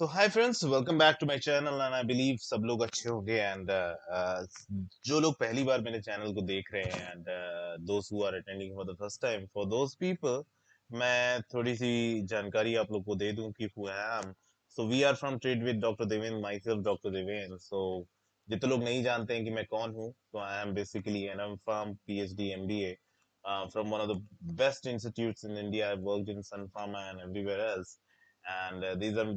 So hi friends, welcome back to my channel and I believe सब लोग अच्छे होंगे एंड जो लोग पहली बार मेरे चैनल को देख रहे हैं and those who are attending for the first time, for those people मैं थोड़ी सी जानकारी आप लोग को दे दूं कि who I am. So we are from trade with doctor Devendra, myself doctor Devendra. So जितने लोग नहीं जानते हैं कि मैं कौन हूँ, तो I am basically an M pharm PhD MBA from one of the best institutes in India. I've worked in Sun Pharma and everywhere else, and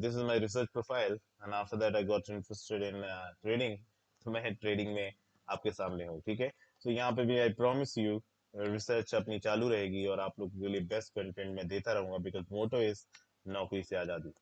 this is my research profile. And after that I got interested in trading. तो मैं trading में आपके सामने हूँ, ठीक है। तो यहाँ पे भी आई प्रॉमिस यू रिसर्च अपनी चालू रहेगी और आप लोगों के लिए बेस्ट कंटेंट मैं देता रहूंगा, बिकॉज मोटो इज नौकरी से आजादी।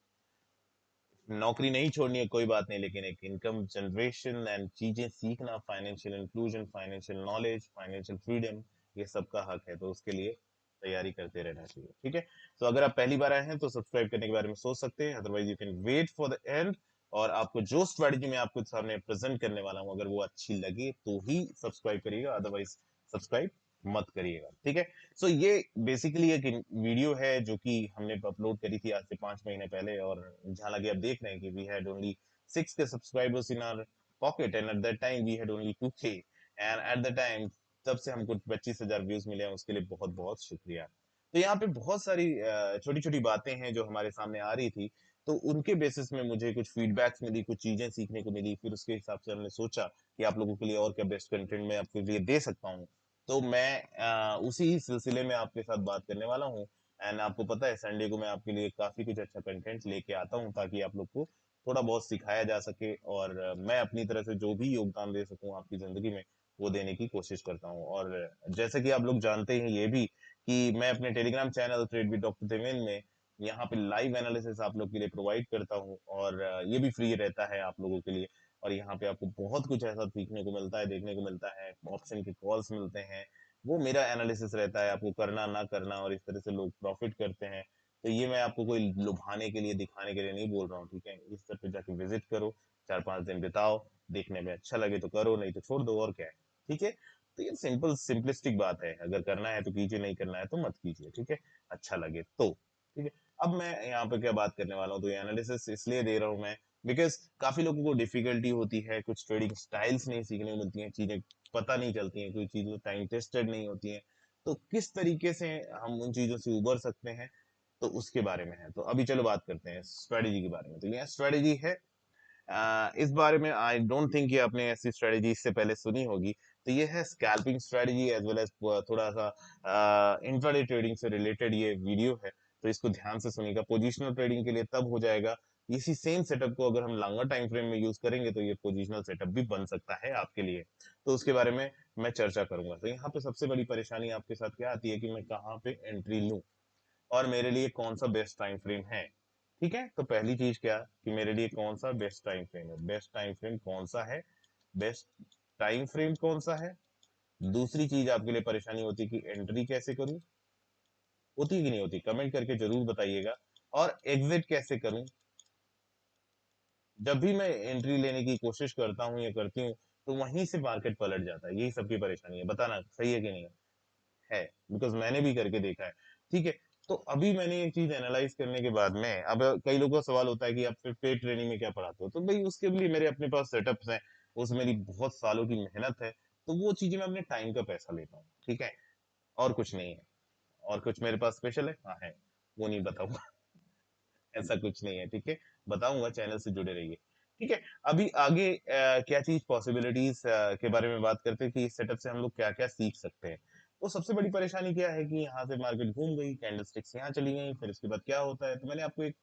नौकरी नहीं छोड़नी है कोई बात नहीं, लेकिन एक इनकम जनरेशन एंड चीजें सीखना, financial inclusion, financial knowledge, financial freedom, ये सबका हक है। तो उसके लिए तैयारी करते रहना चाहिए, ठीक है। तो अगर आप पहली बार आए हैं तो सब्सक्राइब करने के बारे में सोच सकते हैं, otherwise you can wait for the end. और आपको जो स्ट्रेटजी मैं आपको सामने प्रेजेंट करने वाला हूँ, अगर वो अच्छी लगे तो ही सब्सक्राइब करिएगा, अदरवाइज सब्सक्राइब मत करिएगा, ठीक है। सो ये बेसिकली एक वीडियो है जो कि हमने अपलोड करी थी आज से 5 महीने पहले, और जहां लगे आप देख रहे हैं कि we had only 6K subscribers in our pocket, and at that time we had only 2K, and at the time तब से हमको 25,000 व्यूज मिले हैं, उसके लिए बहुत बहुत शुक्रिया। तो यहाँ पे बहुत सारी छोटी छोटी बातें हैं जो हमारे सामने आ रही थी, तो उनके बेसिस में मुझे कुछ फीडबैक्स मिली, कुछ चीजें सीखने को मिली, फिर उसके हिसाब से हमने सोचा कि आप लोगों के लिए और क्या बेस्ट कंटेंट मैं आपके लिए दे सकता हूँ। तो मैं उसी सिलसिले में आपके साथ बात करने वाला हूँ। एंड आपको पता है संडे को मैं आपके लिए काफी कुछ अच्छा कंटेंट लेके आता हूँ, ताकि आप लोग को थोड़ा बहुत सिखाया जा सके, और मैं अपनी तरह से जो भी योगदान दे सकूं आपकी जिंदगी में, वो देने की कोशिश करता हूँ। और जैसे कि आप लोग जानते हैं ये भी, कि मैं अपने Telegram channel trade with doctor Devendra में यहाँ पे लाइव एनालिसिस आप लोग के लिए प्रोवाइड करता हूँ, और ये भी फ्री रहता है आप लोगों के लिए। और यहाँ पे आपको बहुत कुछ ऐसा सीखने को मिलता है, देखने को मिलता है, ऑप्शन के कॉल्स मिलते हैं, वो मेरा एनालिसिस रहता है, आपको करना ना करना, और इस तरह से लोग प्रॉफिट करते हैं। तो ये मैं आपको कोई लुभाने के लिए, दिखाने के लिए नहीं बोल रहा हूँ, ठीक है। इस तरह पे जाके विजिट करो, 4-5 दिन बिताओ, देखने में अच्छा लगे तो करो, नहीं तो छोड़ दो, और क्या है, ठीक है। तो ये सिंपल सिंपलिस्टिक बात है, अगर करना है तो कीजिए, नहीं करना है तो मत कीजिए, ठीक है, अच्छा लगे तो, ठीक है। अब मैं यहाँ पे क्या बात करने वाला हूँ, तो ये एनालिसिस इसलिए दे रहा हूँ मैं, बिकॉज काफी लोगों को डिफिकल्टी होती है, कुछ ट्रेडिंग स्टाइल्स नहीं सीखने को मिलती हैं, चीजें पता नहीं चलती हैं, कोई चीजें टाइम टेस्टेड नहीं होती हैं। तो किस तरीके से हम उन चीजों से उबर सकते हैं, तो उसके बारे में है। तो अभी चलो बात करते हैं स्ट्रेटेजी के बारे में। तो ये स्ट्रेटेजी है, इस बारे में आई डोंट थिंक कि आपने ऐसी स्ट्रेटेजी इससे पहले सुनी होगी। तो ये है scalping strategy, as well as थोड़ा सा इंट्राडे ट्रेडिंग से रिलेटेड ये वीडियो है। तो इसको ध्यान से सुनिएगा। पोजिशनल ट्रेडिंग के लिए तब हो जाएगा, इसी सेम सेटअप को अगर हम लॉन्गर टाइम फ्रेम में यूज करेंगे तो ये पोजिशनल सेटअप भी बन सकता है आपके लिए। तो उसके बारे में मैं चर्चा करूंगा। तो यहाँ पे सबसे बड़ी परेशानी आपके साथ क्या आती है कि मैं कहाँ पे एंट्री लूं, और मेरे लिए कौन सा बेस्ट टाइम फ्रेम है, ठीक है। तो पहली चीज क्या, कि मेरे लिए कौन सा बेस्ट टाइम फ्रेम है, बेस्ट टाइम फ्रेम कौन सा है, बेस्ट टाइम फ्रेम कौन सा है। दूसरी चीज आपके लिए परेशानी होती है कि एंट्री कैसे करूं, होती है कि नहीं होती, कमेंट करके जरूर बताइएगा। और एग्जिट कैसे करूं, जब भी मैं एंट्री लेने की कोशिश करता हूं या करती हूँ, तो वहीं से मार्केट पलट जाता है। यही सबकी परेशानी है, बताना सही है कि नहीं है, बिकॉज मैंने भी करके देखा है, ठीक है। तो अभी मैंने एक चीज एनालाइज करने के बाद में, अब कई लोगों का सवाल होता है कि आप फिर पेड ट्रेनिंग में क्या पढ़ाते हो, तो भाई उसके लिए मेरे अपने पास सेटअप्स हैं, उसमें मेरी बहुत सालों की मेहनत है, तो वो चीजें मैं अपने टाइम का पैसा लेता हूँ, ठीक है, और कुछ नहीं है। और कुछ मेरे पास स्पेशल है, हाँ है, वो नहीं बताऊंगा। ऐसा कुछ नहीं है, ठीक है, बताऊंगा, चैनल से जुड़े रहिए, ठीक है। अभी आगे क्या चीज पॉसिबिलिटीज के बारे में बात करते हैं कि इस सेटअप से हम लोग क्या क्या सीख सकते हैं। तो सबसे बड़ी परेशानी क्या है कि यहाँ से मार्केट घूम गई, कैंडलस्टिक्स यहाँ चली गई, फिर उसके बाद क्या होता है, तो मैंने आपको एक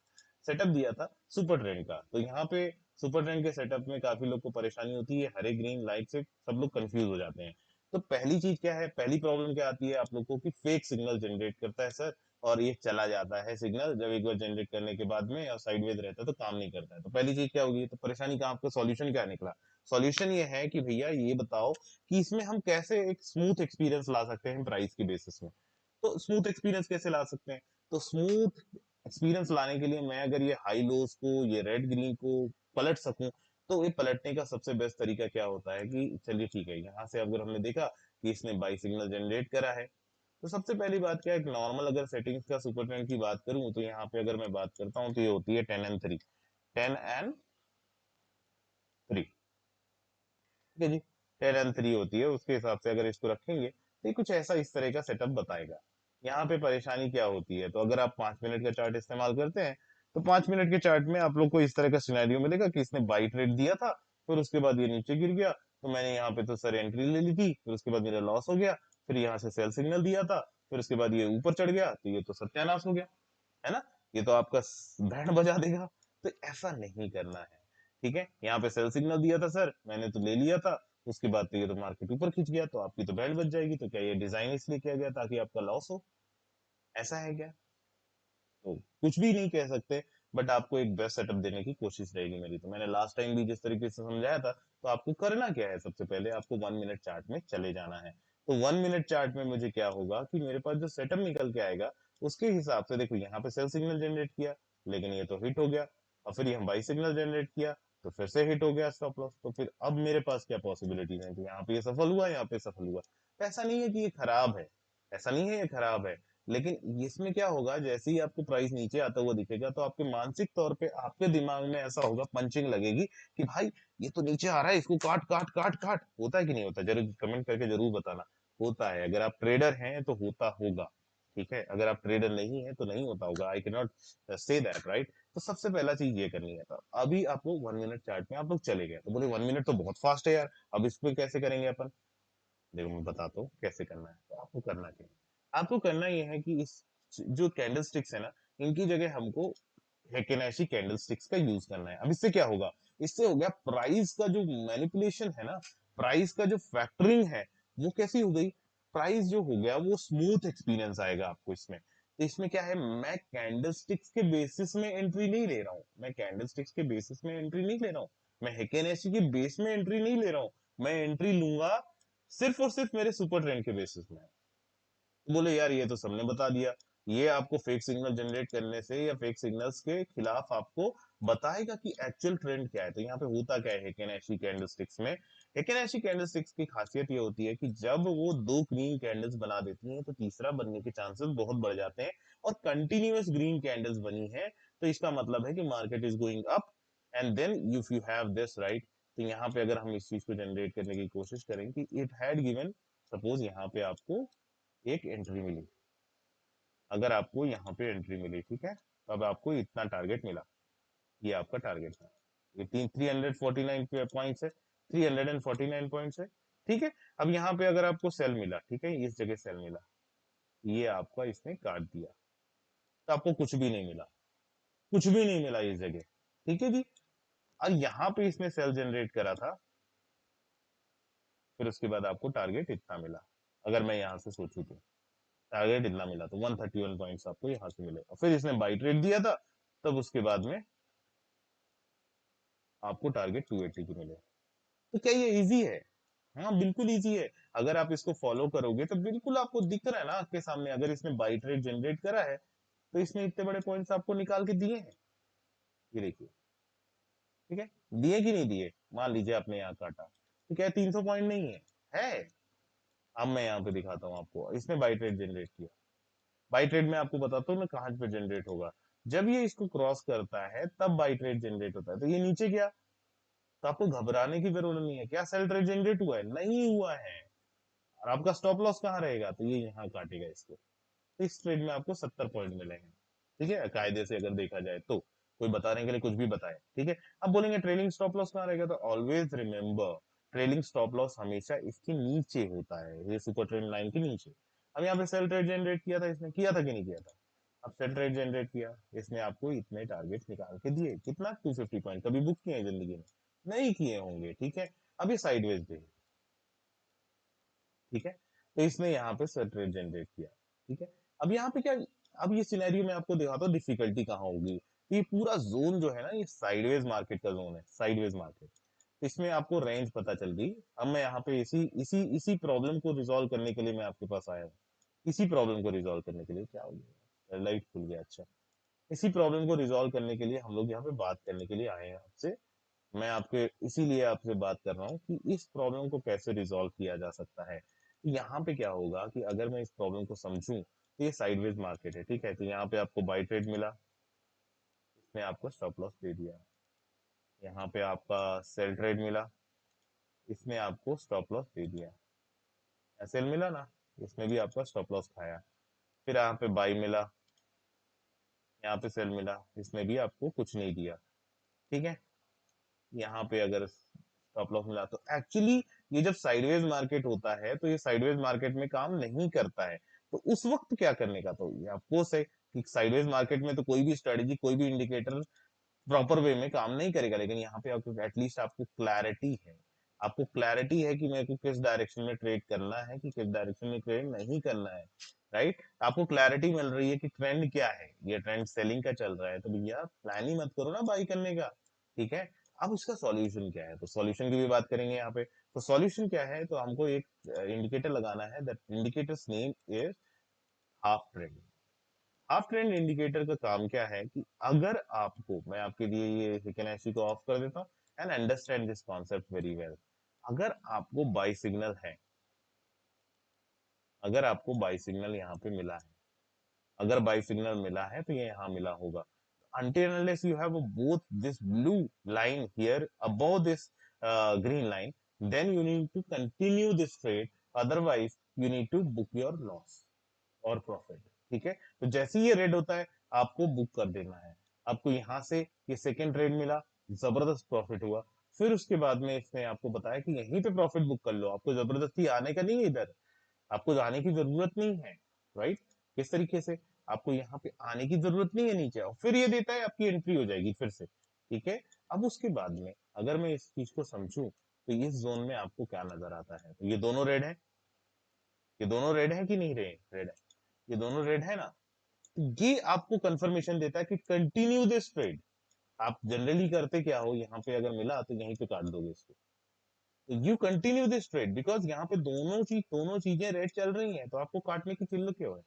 सेटअप दिया था सुपर ट्रेंड का। तो यहाँ पे सुपर ट्रेंड के सेटअप में काफी लोग को परेशानी होती है, हरे ग्रीन लाइट से सब लोग कंफ्यूज हो जाते हैं। तो पहली चीज क्या है, पहली प्रॉब्लम क्या आती है आप लोग को, कि फेक सिग्नल जनरेट करता है सर, और ये चला जाता है सिग्नल, जब एक बार जनरेट करने के बाद में और साइडवेज रहता है तो काम नहीं करता है। तो पहली चीज क्या होगी, तो परेशानी का आपका सॉल्यूशन क्या निकला। सॉल्यूशन ये है कि भैया ये बताओ कि इसमें हम कैसे एक स्मूथ एक्सपीरियंस ला सकते हैं प्राइस के बेसिस में। तो स्मूथ एक्सपीरियंस कैसे ला सकते हैं, तो स्मूथ एक्सपीरियंस लाने के लिए मैं अगर ये हाई लोज को, ये रेड ग्रीन को पलट सकूं, तो ये पलटने का सबसे बेस्ट तरीका क्या होता है कि चलिए ठीक है, यहाँ से अगर हमने देखा कि इसने बाई सिग्नल जनरेट करा है, तो सबसे पहली बात क्या है, नॉर्मल अगर सेटिंग्स का सुपर ट्रेंड की बात करूं, तो यहाँ पे अगर मैं बात करता हूँ तो ये होती है 10 and 3। 10 एंड 3, ठीक है जी। 10 एंड 3 होती है, उसके हिसाब से अगर इसको रखेंगे तो ये कुछ ऐसा इस तरह का सेटअप बताएगा। यहाँ पे परेशानी क्या होती है, तो अगर आप 5 मिनट का चार्ट इस्तेमाल करते हैं तो 5 मिनट के चार्ट में आप लोग को इस तरह का सिनेरियो मिलेगा कि इसने बाई ट्रेड दिया था, फिर उसके बाद ये नीचे गिर गया, तो मैंने यहाँ पे तो सर एंट्री ले ली थी, फिर उसके बाद मेरा लॉस हो गया, फिर यहाँ से सेल सिग्नल दिया था, फिर उसके बाद ये ऊपर चढ़ गया, तो ये तो सत्यानाश हो गया, है ना। ये तो आपका बैंड बजा देगा। तो ऐसा नहीं करना है, ठीक है। यहाँ पे सेल सिग्नल दिया था सर, मैंने तो ले लिया था, उसके बाद तो ये तो मार्केट ऊपर खिंच गया, तो आपकी तो बैंड बच जाएगी। तो क्या ये डिजाइन इसलिए किया गया ताकि आपका लॉस हो? ऐसा है क्या? तो कुछ भी नहीं कह सकते, बट आपको एक बेस्ट सेटअप देने की कोशिश रहेगी मेरी। तो मैंने लास्ट टाइम भी जिस तरीके से समझाया था, तो आपको करना क्या है, सबसे पहले आपको 1 मिनट चार्ट में चले जाना है। तो 1 मिनट चार्ट में मुझे क्या होगा कि मेरे पास जो सेटअप निकल के आएगा, उसके हिसाब से देखो यहाँ पे सेल सिग्नल जनरेट किया, लेकिन ये तो हिट हो गया, और फिर ये बाई सिग्नल जनरेट किया, तो फिर से हिट हो गया स्टॉप लॉस। तो फिर अब मेरे पास क्या पॉसिबिलिटीज है कि यहाँ पे ये सफल हुआ, यहाँ पे सफल हुआ। तो ऐसा नहीं है कि ये खराब है, ऐसा नहीं है ये खराब है, लेकिन इसमें क्या होगा, जैसे ही आपको प्राइस नीचे आता हुआ दिखेगा, तो आपके मानसिक तौर पे आपके दिमाग में ऐसा होगा, पंचिंग लगेगी कि भाई ये तो नीचे आ रहा है, इसको काट काट काट काट। होता है कि नहीं होता? जरूर कमेंट करके जरूर बताना। होता है, अगर आप ट्रेडर हैं तो होता होगा, ठीक है। अगर आप ट्रेडर नहीं है तो नहीं होता होगा, I can not say that, right. तो सबसे पहला चीज ये करनी है। तो अभी आपको 1 मिनट चार्ट में आप लोग चले गए, तो बोले 1 मिनट तो बहुत फास्ट है यार, अब इस पे कैसे करेंगे अपन? देखो मैं बताता हूँ कैसे करना है। तो आपको करना क्या है, आपको करना ये है कि इस जो कैंडल स्टिक्स है ना, इनकी जगह हमको हेकेनेशी कैंडल स्टिक्स का यूज करना है। अब इससे क्या होगा, इससे हो गया प्राइस का जो मैनिपुलेशन है ना, प्राइस का जो फैक्टरिंग है, वो कैसी हो गई, प्राइस जो हो गया वो स्मूथ एक्सपीरियंस आएगा आपको इसमें। तो इसमें क्या है, मैं कैंडल स्टिक्स के बेसिस में एंट्री नहीं ले रहा हूँ, मैं कैंडल स्टिक्स के बेसिस में एंट्री नहीं ले रहा हूँ, मैं हेकेनेशी के बेस में एंट्री नहीं ले रहा हूँ, मैं एंट्री लूंगा सिर्फ और सिर्फ मेरे सुपर ट्रेंड के बेसिस में। बोले यार ये तो सबने बता दिया, ये आपको फेक सिग्नल जनरेट करने से या फेक सिग्नल्स के खिलाफ आपको बताएगा कि एक्चुअल ट्रेंड क्या है। तो यहाँ पे होता क्या है हेकेनेशी कैंडलस्टिक्स में, हेकेनेशी कैंडलस्टिक्स की खासियत ये होती है कि जब वो दो ग्रीन कैंडल्स बना देती हैं, तो तीसरा बनने के चांसेस बहुत बढ़ जाते हैं। और कंटिन्यूअस ग्रीन कैंडल्स बनी है, तो इसका मतलब है कि market is going up, and then if you have this right. तो यहाँ पे अगर हम इस चीज को जनरेट करने की कोशिश करें कि इट हैड गिवन, सपोज यहाँ पे आपको एक एंट्री मिली, अगर आपको यहाँ पे एंट्री मिली, ठीक है, तो अब आपको इतना टारगेट मिला, ये आपका टारगेट था, ये 349 पॉइंट्स है, 349 पॉइंट्स है, ठीक है। अब यहाँ पे अगर आपको सेल मिला, ठीक है, इस जगह सेल मिला, ये आपका इसने काट दिया, तो आपको कुछ भी नहीं मिला, कुछ भी नहीं मिला इस जगह, ठीक है जी। और यहाँ पे इसने सेल जनरेट करा था, फिर उसके बाद आपको टारगेट इतना मिला, अगर मैं यहाँ से सोचूं तो टारगेट इतना मिला, तो 131 पॉइंट्स आपको यहाँ से मिले, और फिर इसने बाई ट्रेड दिया था, तब उसके बाद में आपको टारगेट 280 की मिले। तो क्या ये इजी है? हाँ बिल्कुल इजी है। अगर आप इसको फॉलो करोगे तो बिल्कुल आपको दिख रहा है ना आपके सामने, अगर इसने बाई ट्रेड जनरेट करा है, तो इसने इतने बड़े पॉइंट्स आपको निकाल के दिए हैं, ये देखिए, ठीक है। दिए कि नहीं दिए? मान लीजिए आपने यहाँ काटा, तो क्या 300 पॉइंट नहीं है? है। अब मैं यहाँ पे दिखाता हूँ आपको, इसने बाई ट्रेड जनरेट किया, बाई ट्रेड में आपको बताता हूँ मैं कहाँ पे जनरेट होगा, जब ये इसको क्रॉस करता है तब बाई ट्रेड जनरेट होता है। तो ये नीचे गया, तो आपको घबराने की जरूरत नहीं है, क्या सेल ट्रेड जनरेट हुआ है? नहीं हुआ है। और आपका स्टॉप लॉस कहाँ रहेगा? तो ये यहाँ काटेगा इसको, तो इस ट्रेड में आपको 70 पॉइंट मिलेंगे, ठीक है, कायदे से अगर देखा जाए तो। कोई बताने के लिए कुछ भी बताए, ठीक है। अब बोलेंगे ट्रेलिंग स्टॉप लॉस कहाँ रहेगा, तो always remember trailing stop loss हमेशा इसके नीचे होता है, ये सुपर ट्रेंड लाइन के नीचे। अब यहाँ पे सेल ट्रेड जनरेट किया था इसने, किया था कि नहीं किया था? अब सेल ट्रेड जनरेट किया, इसने आपको इतने टारगेट निकाल के दिए, कितना? 250 पॉइंट। कभी बुक किए हैं जिंदगी में? नहीं किए होंगे, ठीक है। अभी साइडवेज दे, ठीक है। तो इसने यहाँ पे सेल ट्रेड जनरेट किया, ठीक है। अब यहाँ पे क्या, अब ये सिनेरियो में आपको दिखाता हूँ डिफिकल्टी कहाँ होगी। तो ये पूरा जोन जो है ना, ये साइडवेज मार्केट का जोन है, साइडवेज मार्केट। तो इसमें आपको रेंज पता चल गई। अब मैं यहाँ पे इसी इसी इसी प्रॉब्लम को रिजॉल्व करने के लिए मैं आपके पास आया हूँ। इसी प्रॉब्लम को रिजॉल्व करने के लिए, क्या हो गया, लाइट खुल गया, अच्छा। इसी प्रॉब्लम को रिजॉल्व करने के लिए हम लोग यहाँ पे बात करने के लिए आए हैं आपसे। मैं आपके इसीलिए आपसे बात कर रहा हूँ कि इस प्रॉब्लम को कैसे रिजॉल्व किया जा सकता है। तो यहाँ पे क्या होगा कि अगर मैं इस प्रॉब्लम को समझूं, तो ये साइडवेज मार्केट है, ठीक है। तो यहाँ पे आपको बाई ट्रेड मिला, इसने आपको स्टॉप लॉस दे दिया, यहाँ पे आपका सेल ट्रेड मिला, इसने आपको स्टॉप लॉस दे दिया। सेल मिला ना, इसमें भी आपका स्टॉप लॉस खाया। फिर यहाँ पे बाई मिला, यहाँ पे सेल मिला, इसमें भी आपको कुछ नहीं दिया। ठीक है, यहाँ पे अगर स्टॉप लॉस मिला तो एक्चुअली ये जब साइडवेज मार्केट होता है तो ये साइडवेज मार्केट में काम नहीं करता है। तो उस वक्त क्या करने का, तो ये आपको है कि साइडवेज मार्केट में तो कोई भी स्ट्रेटेजी, कोई भी इंडिकेटर प्रॉपर वे में काम नहीं करेगा, लेकिन यहाँ पे आपको एटलीस्ट आपको क्लैरिटी है, आपको क्लैरिटी है कि मेरे को किस डायरेक्शन में ट्रेड करना है, कि किस डायरेक्शन में ट्रेड नहीं करना है। राइट, आपको क्लैरिटी मिल रही है कि ट्रेंड क्या है, ये ट्रेंड सेलिंग का चल रहा है, तो भैया प्लान ही मत करो ना बाई करने का। ठीक है, अब उसका सॉल्यूशन क्या है, तो सॉल्यूशन की भी बात करेंगे यहाँ पे। तो सॉल्यूशन क्या है, तो हमको एक इंडिकेटर लगाना है, that indicators name is half trend. Half trend indicator का काम क्या है कि अगर आपको, मैं आपके लिए ये हिकेनेशी को ऑफ कर देता हूँ and understand this concept very well. अगर आपको बाई सिग्नल है, अगर आपको बाई सिग्नल यहाँ पे मिला है, अगर बाई सिग्नल मिला है तो ये यहाँ मिला होगा। until unless you have a both this blue line here above this green line, then you need to continue this trade, otherwise you need to book your loss और प्रॉफिट। ठीक है, तो जैसे ही ये रेड होता है आपको बुक कर देना है। आपको यहाँ से ये सेकेंड ट्रेड मिला, जबरदस्त प्रॉफिट हुआ। फिर उसके बाद में इसने आपको बताया कि यहीं पे प्रॉफिट बुक कर लो, आपको जबरदस्ती आने का नहीं है इधर, आपको जाने की जरूरत नहीं है। राइट, किस तरीके से, आपको यहाँ पे आने की जरूरत नहीं है नीचे, और फिर ये देता है आपकी एंट्री हो जाएगी फिर से। ठीक है, अब उसके बाद में अगर मैं इस चीज को समझूं तो इस जोन में आपको क्या नजर आता है, तो ये दोनों रेड है, ये दोनों रेड है कि नहीं, रेड रेड है, ये दोनों रेड है ना। ये आपको कंफर्मेशन देता है कि कंटिन्यू दिस ट्रेड। आप जनरली करते क्या हो, यहाँ पे अगर मिला तो यहीं पे काट दोगे इसको, तो you continue this trade because यहाँ पे दोनों चीजें रेट चल रही हैं, तो आपको काटने की चिल्ल क्यों है।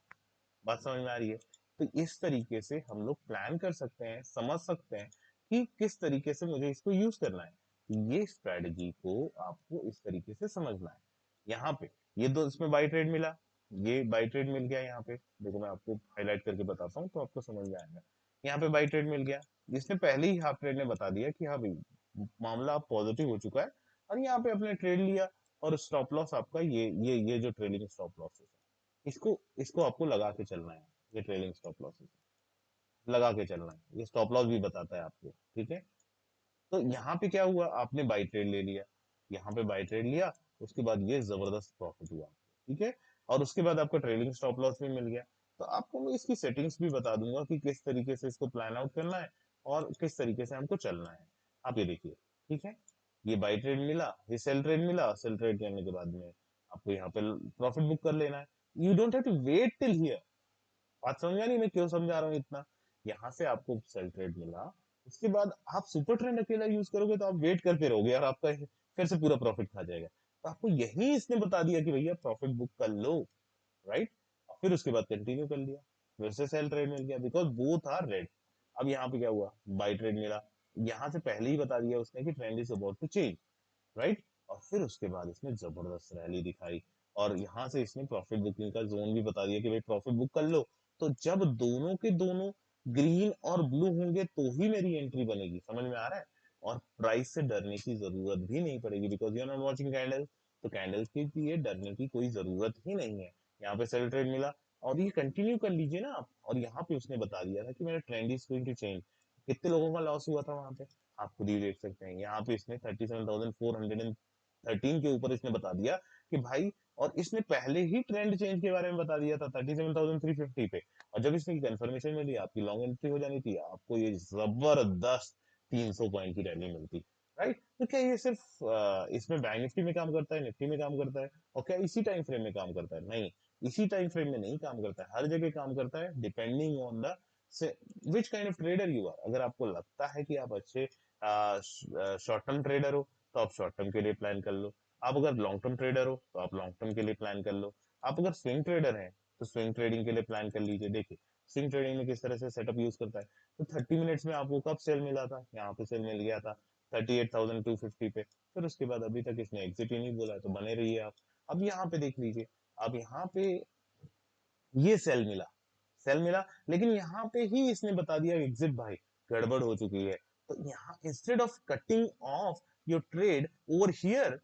बात समझ में आ रही है। तो इस तरीके से हम लोग प्लान कर सकते हैं, समझ सकते हैं कि किस तरीके से मुझे इसको यूज करना है। ये स्ट्रेटजी को आपको इस तरीके से समझना है। यहाँ पे ये दो, इसमें बाई ट्रेड मिला, ये बाई ट्रेड मिल गया, यहाँ पे देखो मैं आपको हाईलाइट करके बताता हूँ तो आपको समझ में आएगा। यहाँ पे बाई ट्रेड मिल गया, इसने पहले ही हाफ ट्रेड ने बता दिया कि हाँ भाई मामला पॉजिटिव हो चुका है, और यहाँ पे अपने ट्रेड लिया, और स्टॉप लॉस आपका ये जो ट्रेडिंग स्टॉप लॉस है, इसको इसको आपको लगा के चलना है। ये ट्रेलिंग स्टॉप लॉस लगा के चलना है, ये स्टॉप लॉस भी बताता है आपको। ठीक है, तो यहाँ पे क्या हुआ, आपने बाई ट्रेड ले लिया, यहाँ पे बाई ट्रेड लिया, उसके बाद ये जबरदस्त प्रॉफिट हुआ। ठीक है, और उसके बाद आपका ट्रेलिंग स्टॉप लॉस भी मिल गया। तो आपको मैं इसकी सेटिंग्स भी बता दूंगा कि किस तरीके से इसको प्लान आउट करना है और किस तरीके से हमको चलना है। आप ये देखिए, ठीक है, ये बाई ट्रेड मिला, ये सेल ट्रेड मिला, सेल ट्रेड करने के बाद में आपको यहाँ पे प्रॉफिट बुक कर लेना है। You don't have to wait till here. बात समझ में आ रही है मैं क्यों समझा रहा हूँ इतना। यहाँ से आपको सेल ट्रेड मिला, उसके बाद आप सुपर ट्रेंड अकेला यूज करोगे तो आप वेट करते रहोगे और आपका फिर से पूरा प्रॉफिट खा जाएगा। तो आपको यही इसने बता दिया कि भैया प्रॉफिट बुक कर लो। राइट, और फिर उसके बाद कंटिन्यू कर लिया, फिर से सेल ट्रेड मिल गया बिकॉज बोथ आर रेड। अब यहाँ पे क्या हुआ, बाई ट्रेड मिला, यहाँ से पहले ही बता दिया उसने कि trend is about to change. Right, और फिर उसके बाद इसने जबरदस्त रैली दिखाई, और यहाँ से इसने प्रॉफिट बुकिंग का जोन भी बता दिया कि भाई प्रॉफिट बुक कर लो। तो जब दोनों के दोनों ग्रीन और ब्लू होंगे तो ही मेरी एंट्री बनेगी, समझ में आ रहा है। और प्राइस से डरने की जरूरत भी नहीं पड़ेगी because you are not watching candle, तो कैंडल के लिए डरने की कोई जरूरत ही नहीं है। यहाँ पे सेल ट्रेड मिला, और ये कंटिन्यू कर लीजिए ना आप, और यहाँ पे उसने बता दिया था कि मेरा trend is going to change. कितने लोगों का लॉस हुआ था वहां पे, आप खुद ही देख सकते हैं। यहाँ पे इसने 37,413 के ऊपर इसने बता दिया कि भाई, और इसने पहले ही ट्रेंड चेंज के बारे में बता दिया था 37,350 पे। और जब इसने कंफर्मेशन मिली, आपकी लॉन्ग एंट्री हो जानी थी, आपको ये जबरदस्त 300 पॉइंट की रैली मिलती। राइट, तो क्या ये सिर्फ इसमें बैंक निफ्टी में काम करता है, निफ्टी में काम करता है, और क्या इसी टाइम फ्रेम में काम करता है, नहीं, इसी टाइम फ्रेम में नहीं काम करता है, हर जगह काम करता है depending on the which kind of trader you are. अगर आपको लगता है कि आप अच्छे शॉर्ट टर्म ट्रेडर हो तो आप शॉर्ट टर्म के लिए प्लान कर लो, आप अगर लॉन्ग टर्म ट्रेडर हो तो आप लॉन्ग टर्म के लिए प्लान कर लो, आप अगर स्विंग ट्रेडर हैं तो स्विंग ट्रेडिंग के लिए प्लान कर लीजिए। देखिए स्विंग ट्रेडिंग में किस तरह से सेटअप यूज करता है, तो 30 मिनट्स में आपको कब सेल मिला था, यहाँ पे सेल मिल गया था 38,250 पे, फिर उसके बाद अभी तक इसने एग्जिट ही नहीं बोला, तो बने रहिए आप। अब यहाँ पे देख लीजिए, अब यहाँ पे ये सेल मिला, लेकिन यहाँ पे ही इसने बता दिया एग्जिट भाई, गड़बड़ हो चुकी है, तो यहाँ instead of cutting of your trade over here,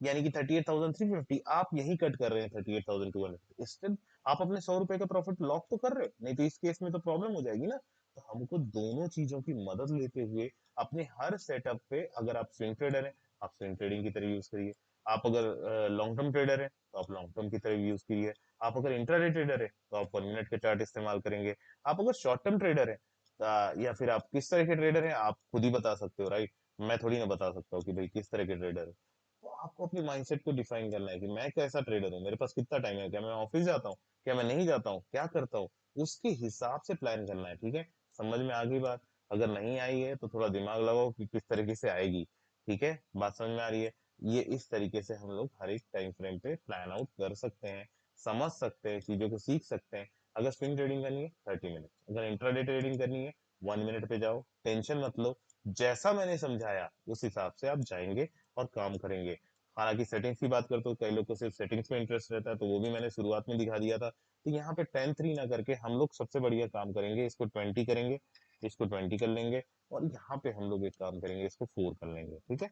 यानी कि 38,350 आप यही कट कर रहे हैं 38,200, इंस्टेड आप अपने 100 रुपए का प्रॉफिट लॉक तो कर रहे हो, नहीं तो इस केस में तो प्रॉब्लम हो जाएगी ना। तो हमको दोनों चीजों की मदद लेते हुए अपने हर सेटअप पे, अगर आप स्विंग ट्रेडर हैं आप स्विंग ट्रेडिंग की तरह यूज करिए, आप अगर लॉन्ग टर्म ट्रेडर है तो आप लॉन्ग टर्म की तरह यूज करिए, आप अगर इंट्राडे ट्रेडर है तो आप 1 मिनट के चार्ट इस्तेमाल करेंगे, आप अगर शॉर्ट टर्म ट्रेडर है या फिर आप किस तरह के ट्रेडर हैं आप खुद ही बता सकते हो, राइट। मैं थोड़ी ना बता सकता हूँ कि भाई किस तरह के ट्रेडर है। तो आपको अपने माइंडसेट को डिफाइन करना है कि मैं कैसा ट्रेडर हूँ, मेरे पास कितना टाइम है, क्या मैं ऑफिस जाता हूँ, क्या मैं नहीं जाता हूँ, क्या करता हूँ, उसके हिसाब से प्लान करना है, ठीक है। समझ में आ गई बात? अगर नहीं आई है तो थोड़ा दिमाग लगाओ कि किस तरीके से आएगी, ठीक है। बात समझ में आ रही है? ये इस तरीके से हम लोग हर एक टाइम फ्रेम पे प्लान आउट कर सकते हैं, समझ सकते हैं, चीजों को सीख सकते हैं। अगर स्विंग ट्रेडिंग करनी है 30 मिनट, अगर इंट्राडे ट्रेडिंग करनी है 1 मिनट पे जाओ, टेंशन मत लो, जैसा मैंने समझाया उस हिसाब से आप जाएंगे और काम करेंगे। हालांकि सेटिंग्स की बात करते हो, कई लोग को सिर्फ सेटिंग्स में इंटरेस्ट रहता है, तो वो भी मैंने शुरुआत में दिखा दिया था। तो यहाँ पे 10-3 ना करके हम लोग सबसे बढ़िया काम करेंगे, इसको 20 करेंगे, इसको 20 कर लेंगे, और यहाँ पे हम लोग एक काम करेंगे, इसको 4 कर लेंगे, ठीक है,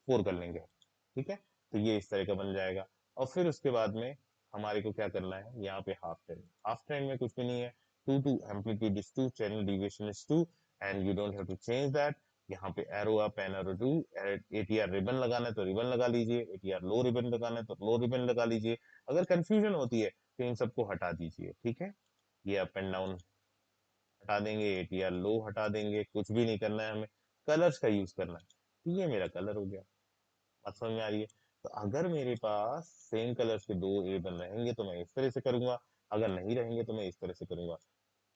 4 कर लेंगे, ठीक है। तो ये इस तरह का बन जाएगा। और फिर उसके बाद में हमारे को क्या करना है, यहाँ पे हाफ ट्रेंड, हाफ ट्रेंड में कुछ भी नहीं है, two amplitude is two, channel deviation is two, and you don't have to change that. यहाँ पे arrow up and arrow two, ATR ribbon लगाना है तो रिबन लगा लीजिए, एटीआर लो रिबन लगाना है तो लो रिबन लगा लीजिए। अगर कंफ्यूजन होती है तो इन सबको हटा दीजिए, ठीक है। ये अप एंड डाउन हटा देंगे, एटीआर लो हटा देंगे, कुछ भी नहीं करना है हमें, कलर्स का यूज करना है। तो ये मेरा कलर हो गया, बात समझ में आ रही है? तो अगर मेरे पास सेम कलर्स के दो रिबन रहेंगे तो मैं इस तरह से करूंगा, अगर नहीं रहेंगे तो मैं इस तरह से करूंगा,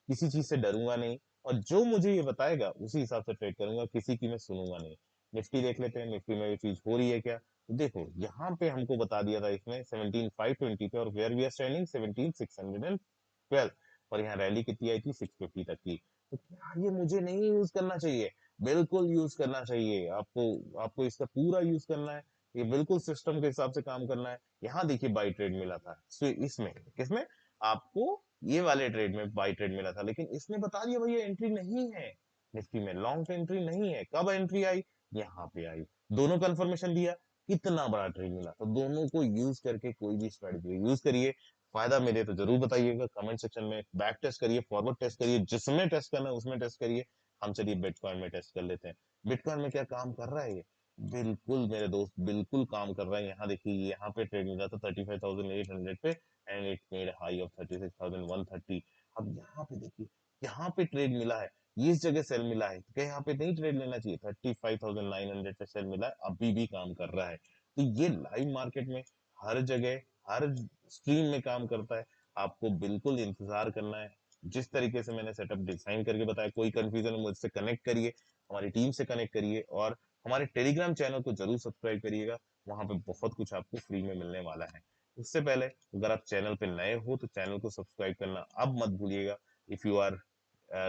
किसी चीज से डरूंगा नहीं, और जो मुझे ये बताएगा उसी हिसाब से ट्रेड करूंगा, किसी की मैं सुनूंगा नहीं। निफ्टी देख लेते हैं, निफ्टी में ये चीज हो रही है क्या? तो देखो यहाँ पे हमको बता दिया था इसमें 17,520 पे, और वेयर वी आर स्टैंडिंग 17,612, और यहाँ रैली कितनी आई थी 650 तक की। तो क्या ये मुझे नहीं यूज करना चाहिए? बिल्कुल यूज करना चाहिए आपको, आपको इसका पूरा यूज करना है, ये बिल्कुल सिस्टम के हिसाब से काम करना है। यहाँ देखिए बाई ट्रेड मिला था, इसमें किसमें, आपको ये वाले ट्रेड में बाई ट्रेड मिला था, लेकिन इसने बता दिया भैया एंट्री नहीं है, निफ्टी में लॉन्ग एंट्री नहीं है। कब एंट्री आई? यहाँ पे आई। दोनों कंफर्मेशन दिया, कितना बड़ा ट्रेड मिला। तो दोनों को यूज करके कोई भी स्ट्रेटजी यूज करिए, फायदा मिले तो जरूर बताइएगा कमेंट सेक्शन में, बैक टेस्ट करिए, फॉरवर्ड टेस्ट करिए, जिसमें टेस्ट करना है उसमें टेस्ट करिए। हम चलिए बिटकॉइन में टेस्ट कर लेते हैं, बिटकॉइन में क्या काम कर रहा है ये? बिल्कुल मेरे दोस्त, बिल्कुल काम कर रहा है। यहाँ देखिए, यहाँ पे ट्रेड मिला था 35,800 पे, and it made high of 36,130। अब यहाँ पे देखिए, यहाँ पे ट्रेड मिला है, ये इस जगह सेल मिला है, तो क्या यहाँ पे नहीं ट्रेड लेना चाहिए? 35,900 पे सेल मिला है, अभी भी काम कर रहा है। तो ये लाइव मार्केट में हर जगह, हर स्ट्रीम में काम करता है। आपको बिल्कुल इंतजार करना है, जिस तरीके से मैंने सेटअप डिजाइन करके बताया। कोई कंफ्यूजन है मुझसे कनेक्ट करिए, हमारी टीम से कनेक्ट करिए, और हमारे टेलीग्राम चैनल को जरूर सब्सक्राइब करिएगा, वहां पे बहुत कुछ आपको फ्री में मिलने वाला है। उससे पहले अगर आप चैनल पे नए हो तो चैनल को सब्सक्राइब करना अब मत भूलिएगा। इफ यू आर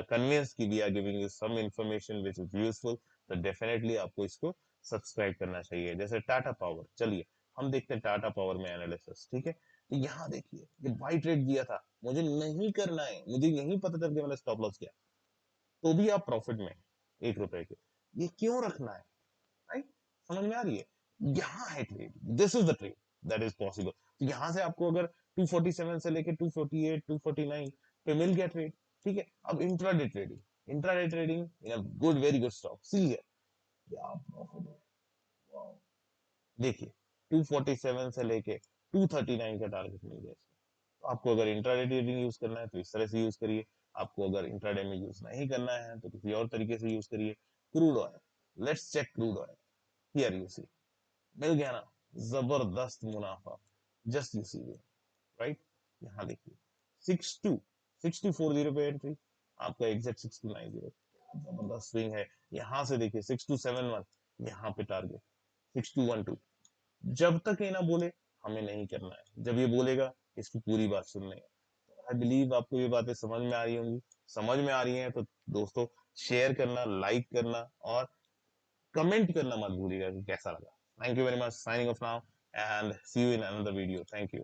कन्विंस कि we are giving you some information which is useful, तो डेफिनेटली आपको इसको सब्सक्राइब करना चाहिए। जैसे टाटा पावर, चलिए हम देखते हैं टाटा पावर में एनालिसिस, ठीक है। तो यहाँ देखिए, ये बाई ट्रेड दिया था, मुझे नहीं करना है, मुझे यही पता चल के मैंने स्टॉप लॉस किया, तो भी आप प्रॉफिट में 1 रुपए के, ये क्यों रखना है? राइट? समझ में आ रही है? यहाँ है trade, this is the trade that is possible. तो यहाँ से आपको अगर 247 से लेके 248 249 पे मिल गया ट्रेड, ठीक है। अब intraday trading, intraday trading in a good, very good stock, see here, क्या प्रॉफिट है, वाओ। देखिए 247 से लेके 239 का टारगेट मिल गया इसको। तो आपको अगर इंट्राडे ट्रेडिंग यूज करना है तो इस तरह से यूज करिए, आपको अगर इंट्राडे में यूज नहीं करना है तो किसी और तरीके से यूज करिए। Crude oil, let's check crude oil, here you see, मिल गया ना, जबरदस्त मुनाफा, जस्ट यू सी, राइट। यहाँ देखिए 6240 पे एंट्री, आपका एग्जैक्ट 6290, जबरदस्त स्विंग है। यहाँ से देखिए 6271, यहाँ पे टारगेट 6212। जब तक ये ना बोले हमें नहीं करना है, जब ये बोलेगा इसकी पूरी बात सुननी है। आई बिलीव आपको ये बातें समझ में आ रही होंगी। समझ में आ रही हैं तो दोस्तों शेयर करना, लाइक करना, और कमेंट करना मत भूलिएगा कि कैसा लगा। Thank you very much, signing off now, and see you in another video. Thank you.